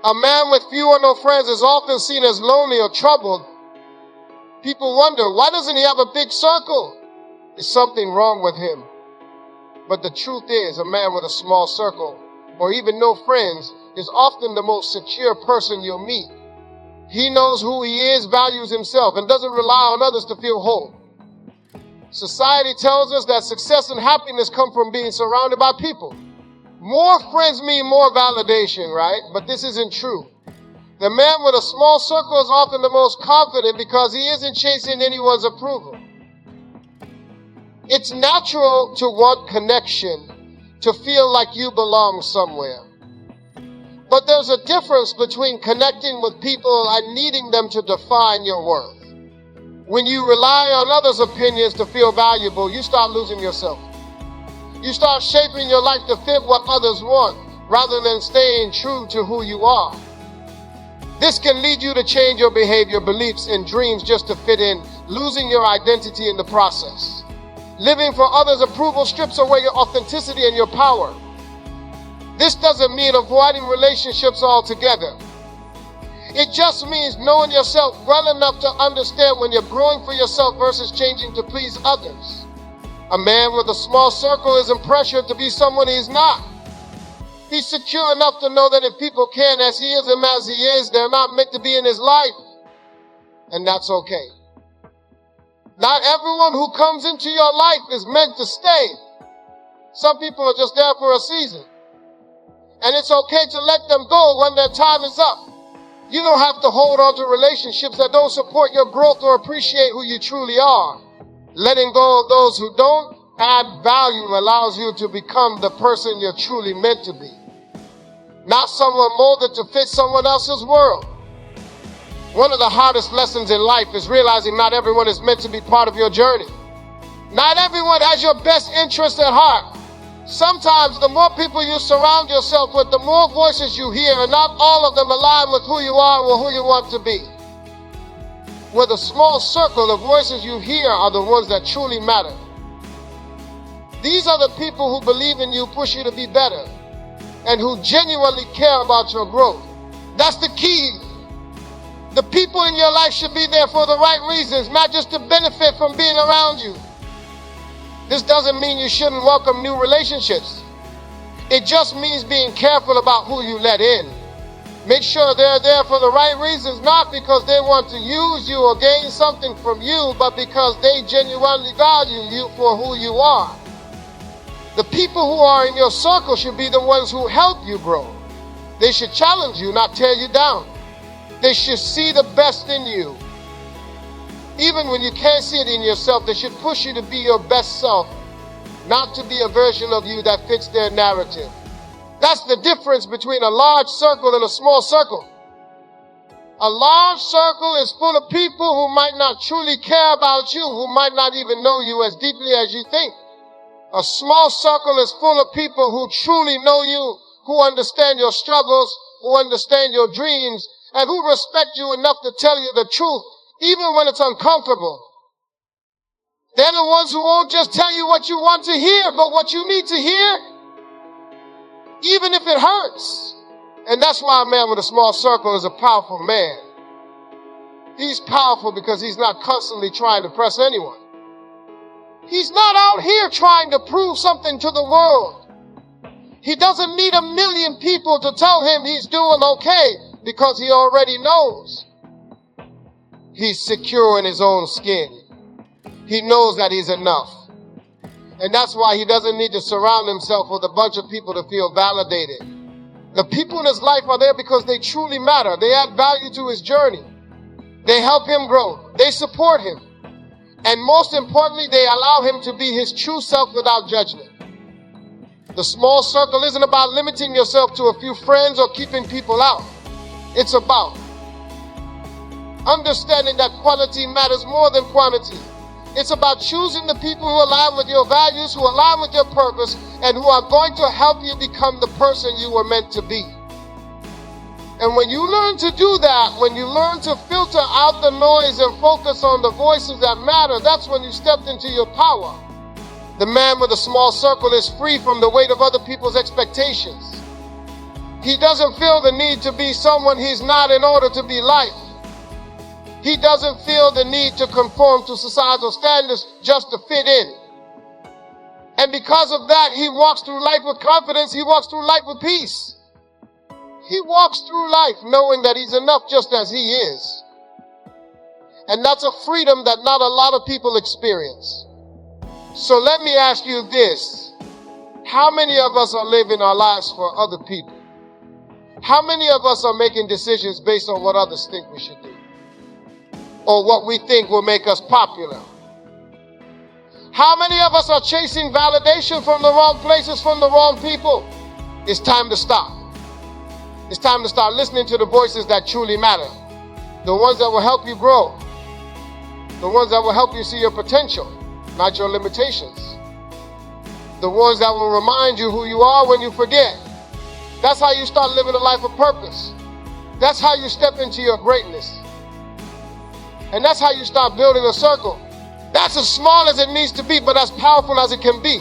A man with few or no friends is often seen as lonely or troubled. People wonder, why doesn't he have a big circle? Is something wrong with him? But the truth is, a man with a small circle, or even no friends, is often the most secure person you'll meet. He knows who he is, values himself, and doesn't rely on others to feel whole. Society tells us that success and happiness come from being surrounded by people. More friends mean more validation, right? But this isn't true. The man with a small circle is often the most confident because he isn't chasing anyone's approval. It's natural to want connection, to feel like you belong somewhere. But there's a difference between connecting with people and needing them to define your worth. When you rely on others' opinions to feel valuable, you start losing yourself. You start shaping your life to fit what others want, rather than staying true to who you are. This can lead you to change your behavior, beliefs, and dreams just to fit in, losing your identity in the process. Living for others' approval strips away your authenticity and your power. This doesn't mean avoiding relationships altogether. It just means knowing yourself well enough to understand when you're growing for yourself versus changing to please others. A man with a small circle isn't pressured to be someone he's not. He's secure enough to know that if people can as he is him as he is, they're not meant to be in his life. And that's okay. Not everyone who comes into your life is meant to stay. Some people are just there for a season. And it's okay to let them go when their time is up. You don't have to hold on to relationships that don't support your growth or appreciate who you truly are. Letting go of those who don't add value allows you to become the person you're truly meant to be. Not someone molded to fit someone else's world. One of the hardest lessons in life is realizing not everyone is meant to be part of your journey. Not everyone has your best interest at heart. Sometimes the more people you surround yourself with, the more voices you hear, and not all of them align with who you are or who you want to be. With a small circle, the voices you hear are the ones that truly matter. These are the people who believe in you, push you to be better, and who genuinely care about your growth. That's the key. The people in your life should be there for the right reasons, not just to benefit from being around you. This doesn't mean you shouldn't welcome new relationships. It just means being careful about who you let in. Make sure they're there for the right reasons, not because they want to use you or gain something from you, but because they genuinely value you for who you are. The people who are in your circle should be the ones who help you grow. They should challenge you, not tear you down. They should see the best in you. Even when you can't see it in yourself, they should push you to be your best self, not to be a version of you that fits their narrative. That's the difference between a large circle and a small circle. A large circle is full of people who might not truly care about you, who might not even know you as deeply as you think. A small circle is full of people who truly know you, who understand your struggles, who understand your dreams, and who respect you enough to tell you the truth, even when it's uncomfortable. They're the ones who won't just tell you what you want to hear, but what you need to hear, even if it hurts. And that's why a man with a small circle is a powerful man. He's powerful because he's not constantly trying to impress anyone. He's not out here trying to prove something to the world. He doesn't need 1 million people to tell him he's doing okay, because he already knows. He's secure in his own skin. He knows that he's enough. And that's why he doesn't need to surround himself with a bunch of people to feel validated. The people in his life are there because they truly matter. They add value to his journey. They help him grow. They support him. And most importantly, they allow him to be his true self without judgment. The small circle isn't about limiting yourself to a few friends or keeping people out. It's about understanding that quality matters more than quantity. It's about choosing the people who align with your values, who align with your purpose, and who are going to help you become the person you were meant to be. And when you learn to do that, when you learn to filter out the noise and focus on the voices that matter, that's when you stepped into your power. The man with a small circle is free from the weight of other people's expectations. He doesn't feel the need to be someone he's not in order to be liked. He doesn't feel the need to conform to societal standards just to fit in. And because of that, he walks through life with confidence. He walks through life with peace. He walks through life knowing that he's enough just as he is. And that's a freedom that not a lot of people experience. So let me ask you this. How many of us are living our lives for other people? How many of us are making decisions based on what others think we should do? Or what we think will make us popular? How many of us are chasing validation from the wrong places, from the wrong people? It's time to stop. It's time to start listening to the voices that truly matter. The ones that will help you grow. The ones that will help you see your potential, not your limitations. The ones that will remind you who you are when you forget. That's how you start living a life of purpose. That's how you step into your greatness. And that's how you start building a circle. That's as small as it needs to be, but as powerful as it can be.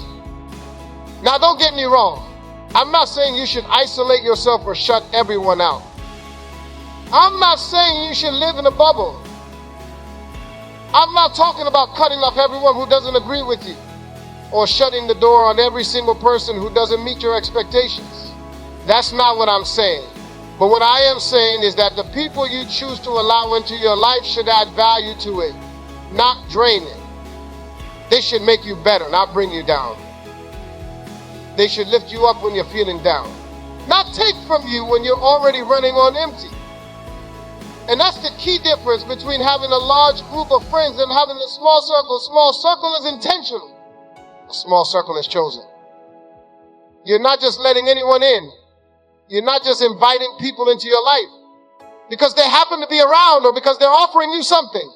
Now, don't get me wrong. I'm not saying you should isolate yourself or shut everyone out. I'm not saying you should live in a bubble. I'm not talking about cutting off everyone who doesn't agree with you or shutting the door on every single person who doesn't meet your expectations. That's not what I'm saying. But what I am saying is that the people you choose to allow into your life should add value to it, not drain it. They should make you better, not bring you down. They should lift you up when you're feeling down, not take from you when you're already running on empty. And that's the key difference between having a large group of friends and having a small circle. Small circle is intentional. A small circle is chosen. You're not just letting anyone in. You're not just inviting people into your life because they happen to be around or because they're offering you something.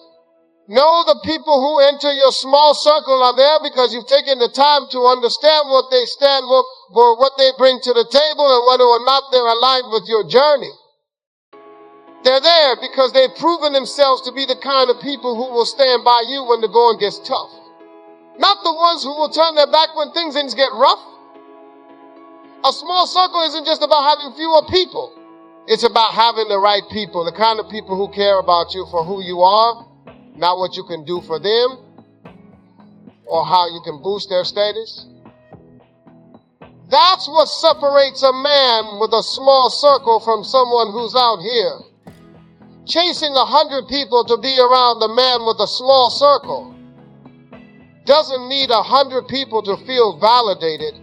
No, the people who enter your small circle are there because you've taken the time to understand what they stand for, what they bring to the table, and whether or not they're aligned with your journey. They're there because they've proven themselves to be the kind of people who will stand by you when the going gets tough. Not the ones who will turn their back when things get rough. A small circle isn't just about having fewer people. It's about having the right people, the kind of people who care about you for who you are, not what you can do for them or how you can boost their status. That's what separates a man with a small circle from someone who's out here chasing 100 people to be around the man with a small circle. Doesn't need 100 people to feel validated.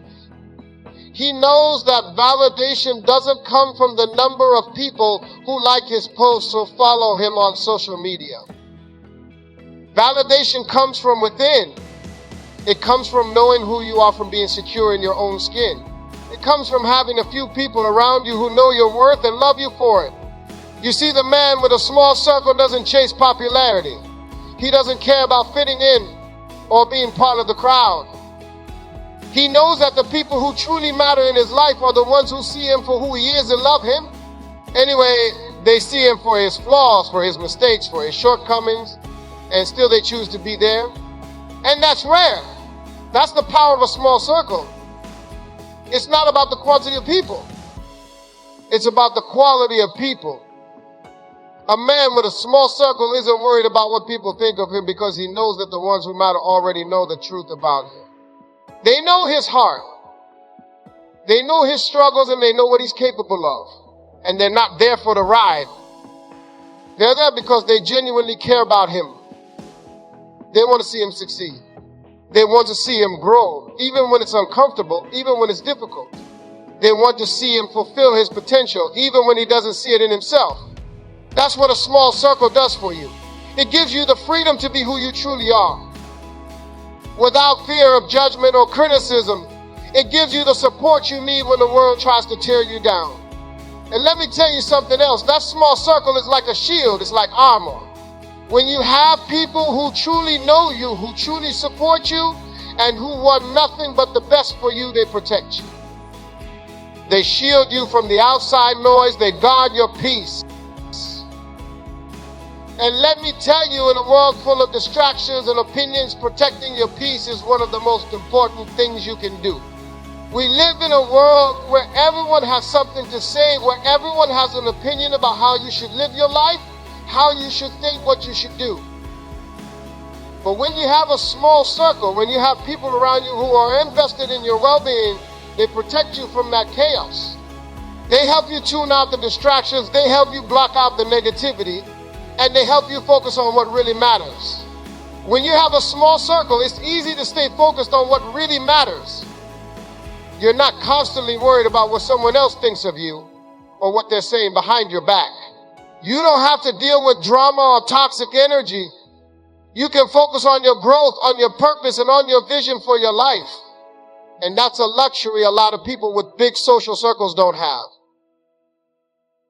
He knows that validation doesn't come from the number of people who like his posts or follow him on social media. Validation comes from within. It comes from knowing who you are, from being secure in your own skin. It comes from having a few people around you who know your worth and love you for it. You see, the man with a small circle doesn't chase popularity. He doesn't care about fitting in or being part of the crowd. He knows that the people who truly matter in his life are the ones who see him for who he is and love him. Anyway, they see him for his flaws, for his mistakes, for his shortcomings, and still they choose to be there. And that's rare. That's the power of a small circle. It's not about the quantity of people. It's about the quality of people. A man with a small circle isn't worried about what people think of him because he knows that the ones who matter already know the truth about him. They know his heart. They know his struggles and they know what he's capable of. And they're not there for the ride. They're there because they genuinely care about him. They want to see him succeed. They want to see him grow, even when it's uncomfortable, even when it's difficult. They want to see him fulfill his potential, even when he doesn't see it in himself. That's what a small circle does for you. It gives you the freedom to be who you truly are. Without fear of judgment or criticism, it gives you the support you need when the world tries to tear you down. And let me tell you something else. That small circle is like a shield. It's like armor. When you have people who truly know you, who truly support you, and who want nothing but the best for you, they protect you. They shield you from the outside noise. They guard your peace. And let me tell you, in a world full of distractions and opinions, protecting your peace is one of the most important things you can do. We live in a world where everyone has something to say, where everyone has an opinion about how you should live your life, how you should think, what you should do. But when you have a small circle, when you have people around you who are invested in your well-being, they protect you from that chaos. They help you tune out the distractions, they help you block out the negativity, and they help you focus on what really matters. When you have a small circle, it's easy to stay focused on what really matters. You're not constantly worried about what someone else thinks of you or what they're saying behind your back. You don't have to deal with drama or toxic energy. You can focus on your growth, on your purpose, and on your vision for your life. And that's a luxury a lot of people with big social circles don't have.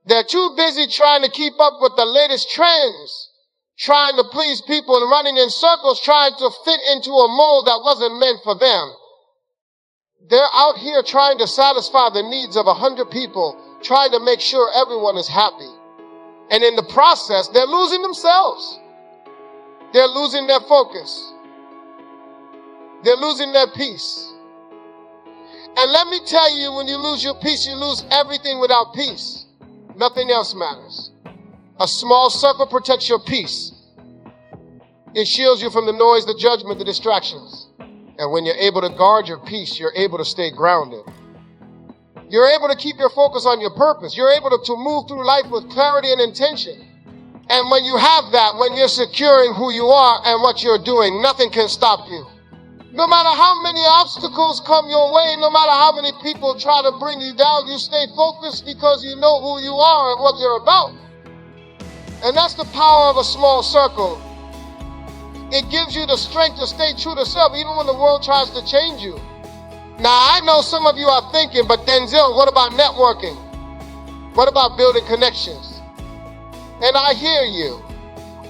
They're too busy trying to keep up with the latest trends, trying to please people and running in circles, trying to fit into a mold that wasn't meant for them. They're out here trying to satisfy the needs of 100 people, trying to make sure everyone is happy. And in the process, they're losing themselves. They're losing their focus. They're losing their peace. And let me tell you, when you lose your peace, you lose everything without peace. Nothing else matters. A small circle protects your peace. It shields you from the noise, the judgment, the distractions. And when you're able to guard your peace, you're able to stay grounded. You're able to keep your focus on your purpose. You're able to move through life with clarity and intention. And when you have that, when you're securing who you are and what you're doing, nothing can stop you. No matter how many obstacles come your way, no matter how many people try to bring you down, you stay focused because you know who you are and what you're about. And that's the power of a small circle. It gives you the strength to stay true to self, even when the world tries to change you. Now, I know some of you are thinking, but Denzel, what about networking? What about building connections? And I hear you.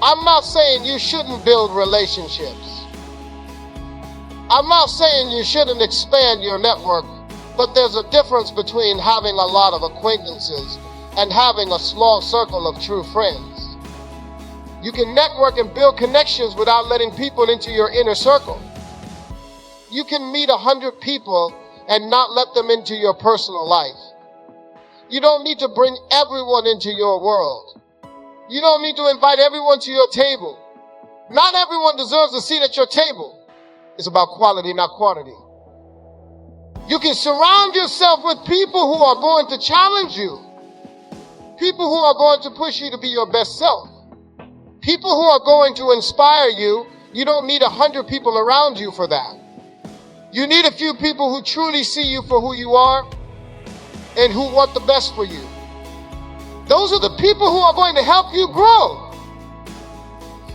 I'm not saying you shouldn't build relationships. I'm not saying you shouldn't expand your network, but there's a difference between having a lot of acquaintances and having a small circle of true friends. You can network and build connections without letting people into your inner circle. You can meet 100 people and not let them into your personal life. You don't need to bring everyone into your world. You don't need to invite everyone to your table. Not everyone deserves a seat at your table. It's about quality, not quantity. You can surround yourself with people who are going to challenge you. People who are going to push you to be your best self. People who are going to inspire you. You don't need 100 people around you for that. You need a few people who truly see you for who you are and who want the best for you. Those are the people who are going to help you grow.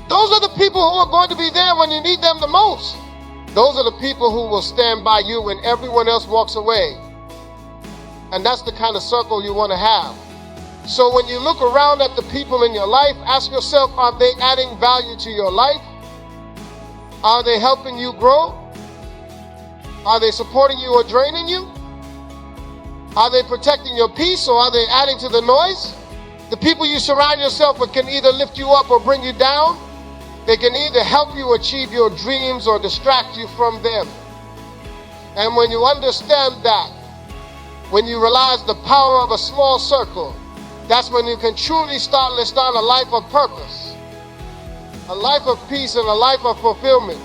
Those are the people who are going to be there when you need them the most. Those are the people who will stand by you when everyone else walks away. And that's the kind of circle you want to have. So when you look around at the people in your life, ask yourself, are they adding value to your life? Are they helping you grow? Are they supporting you or draining you? Are they protecting your peace or are they adding to the noise? The people you surround yourself with can either lift you up or bring you down. They can either help you achieve your dreams or distract you from them. And when you understand that, when you realize the power of a small circle, that's when you can truly start on a life of purpose, a life of peace and a life of fulfillment.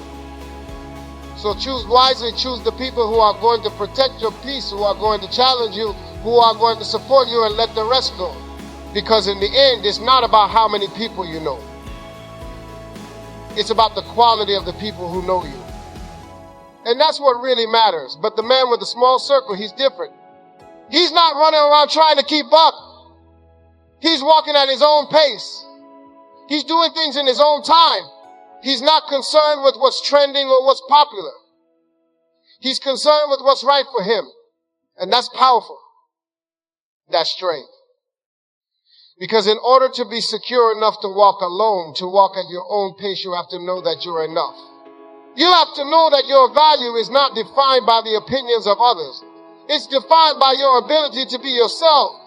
So choose wisely, choose the people who are going to protect your peace, who are going to challenge you, who are going to support you, and let the rest go. Because in the end, it's not about how many people you know. It's about the quality of the people who know you. And that's what really matters. But the man with the small circle, he's different. He's not running around trying to keep up. He's walking at his own pace. He's doing things in his own time. He's not concerned with what's trending or what's popular. He's concerned with what's right for him. And that's powerful. That's strength. Because in order to be secure enough to walk alone, to walk at your own pace, you have to know that you're enough. You have to know that your value is not defined by the opinions of others. It's defined by your ability to be yourself,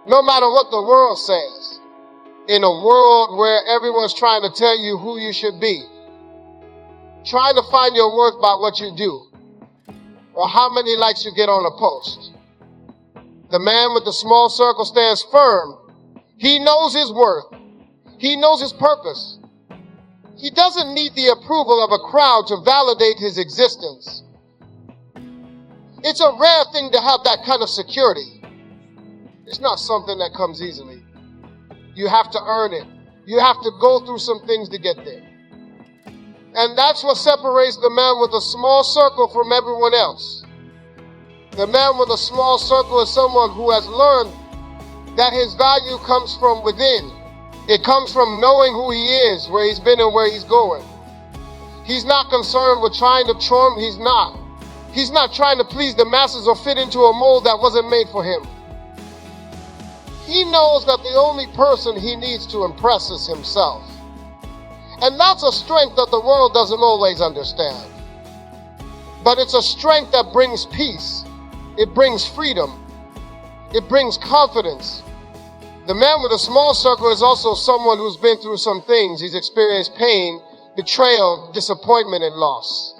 no matter what the world says. In a world where everyone's trying to tell you who you should be, trying to find your worth by what you do. or how many likes you get on a post. The man with the small circle stands firm. He knows his worth. He knows his purpose. He doesn't need the approval of a crowd to validate his existence. It's a rare thing to have that kind of security. It's not something that comes easily. You have to earn it. You have to go through some things to get there. And that's what separates the man with a small circle from everyone else. The man with a small circle is someone who has learned that his value comes from within. It comes from knowing who he is, where he's been and where he's going. He's not concerned with trying to charm. He's not trying to please the masses or fit into a mold that wasn't made for him. He knows that the only person he needs to impress is himself. And that's a strength that the world doesn't always understand. But it's a strength that brings peace. It brings freedom. It brings confidence. The man with a small circle is also someone who's been through some things. He's experienced pain, betrayal, disappointment, and loss.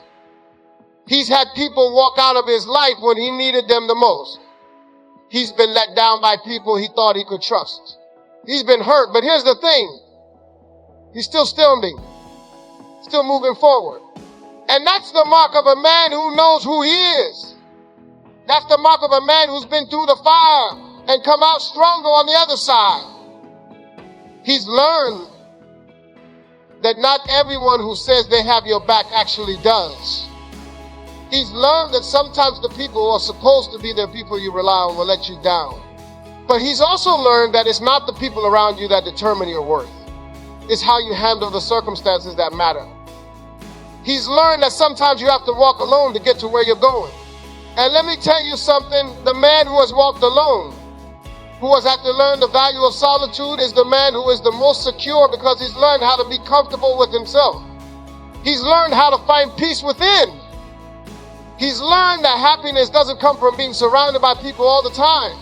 He's had people walk out of his life when he needed them the most. He's been let down by people he thought he could trust. He's been hurt, but here's the thing. He's still standing, still moving forward. And that's the mark of a man who knows who he is. That's the mark of a man who's been through the fire and come out stronger on the other side. He's learned that not everyone who says they have your back actually does. He's learned that sometimes the people who are supposed to be the people you rely on will let you down. But he's also learned that it's not the people around you that determine your worth. It's how you handle the circumstances that matter. He's learned that sometimes you have to walk alone to get to where you're going. And let me tell you something, the man who has walked alone, who has had to learn the value of solitude, is the man who is the most secure because he's learned how to be comfortable with himself. He's learned how to find peace within. He's learned that happiness doesn't come from being surrounded by people all the time.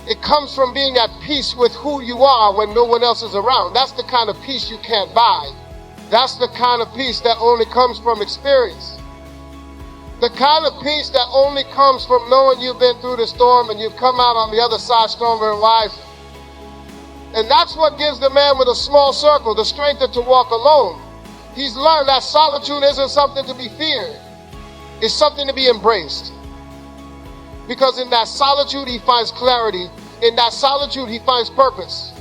It comes from being at peace with who you are when no one else is around. That's the kind of peace you can't buy. That's the kind of peace that only comes from experience. The kind of peace that only comes from knowing you've been through the storm and you've come out on the other side stronger and wiser. And that's what gives the man with a small circle the strength to walk alone. He's learned that solitude isn't something to be feared. It's something to be embraced. Because in that solitude, he finds clarity. In that solitude, he finds purpose.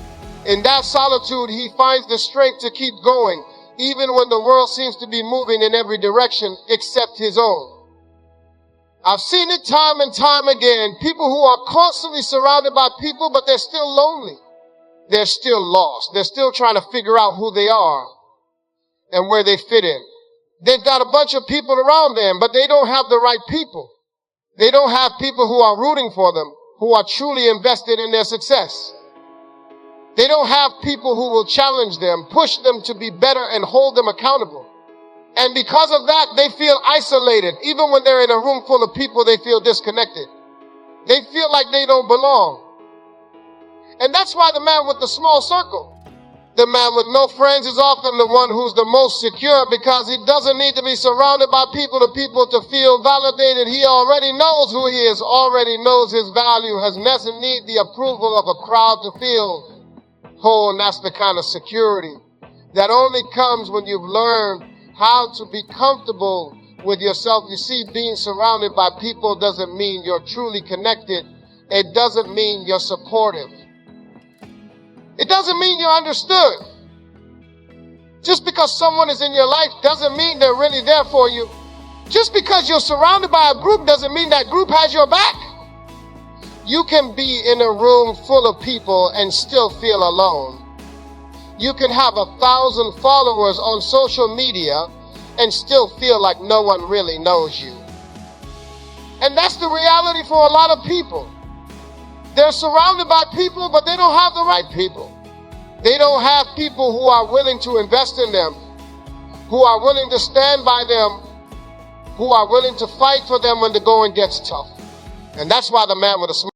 In that solitude, he finds the strength to keep going, even when the world seems to be moving in every direction except his own. I've seen it time and time again. People who are constantly surrounded by people, but they're still lonely. They're still lost. They're still trying to figure out who they are and where they fit in. They've got a bunch of people around them, but they don't have the right people. They don't have people who are rooting for them, who are truly invested in their success. They don't have people who will challenge them, push them to be better, and hold them accountable. And because of that, they feel isolated. Even when they're in a room full of people, they feel disconnected. They feel like they don't belong. And that's why the man with the small circle, the man with no friends, is often the one who's the most secure, because he doesn't need to be surrounded by people to feel validated. He already knows who he is, already knows his value, doesn't need the approval of a crowd to feel whole. And that's the kind of security that only comes when you've learned how to be comfortable with yourself. You see, being surrounded by people doesn't mean you're truly connected. It doesn't mean you're supportive. It doesn't mean you're understood. Just because someone is in your life doesn't mean they're really there for you. Just because you're surrounded by a group doesn't mean that group has your back. You can be in a room full of people and still feel alone. You can have 1,000 followers on social media and still feel like no one really knows you. And that's the reality for a lot of people. They're surrounded by people, but they don't have the right people. They don't have people who are willing to invest in them, who are willing to stand by them, who are willing to fight for them when the going gets tough. And that's why the man with a small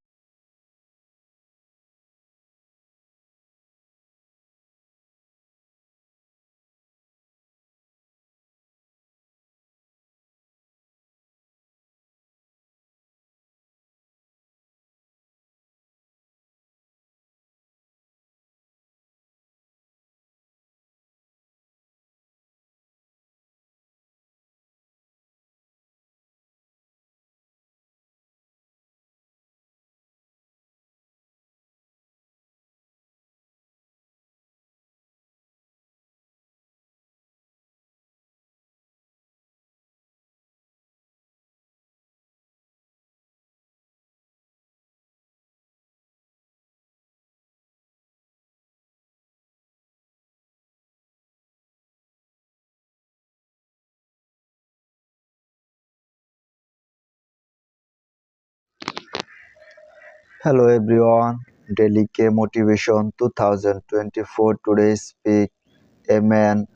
Hello everyone, Daily K Motivation 2024. Today speak a man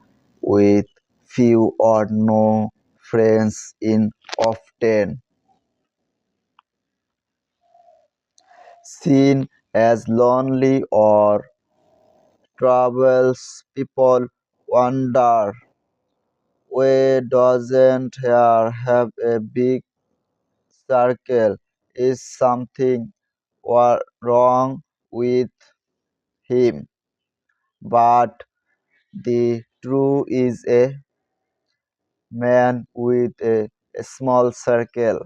with few or no friends in often seen as lonely or troubles. People wonder why doesn't he have a big circle? Is something wrong with him? But the truth is a man with a small circle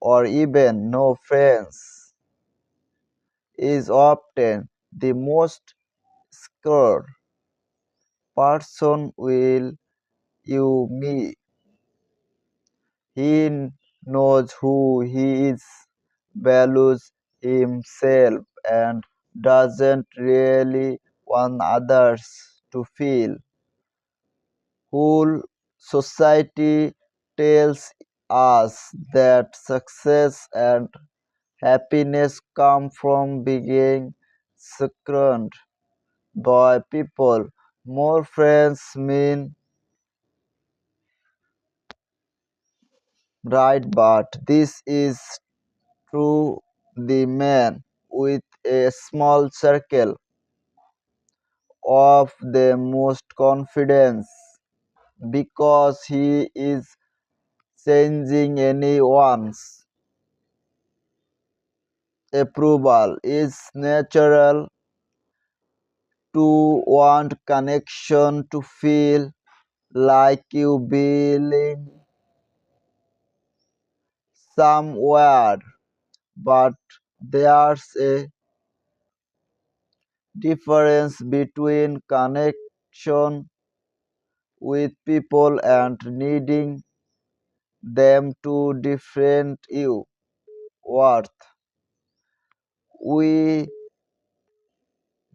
or even no friends is often the most secure person will you meet. He knows who he is, values himself, and doesn't really want others to feel whole. Society tells us that success and happiness come from being surrounded by people. More friends mean right, but this is true. The man with a small circle of the most confidence because he is changing anyone's approval is natural to want connection, to feel like you belong somewhere. But there's a difference between connection with people and needing them to defend you worth. We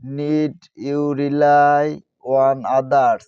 need you rely on others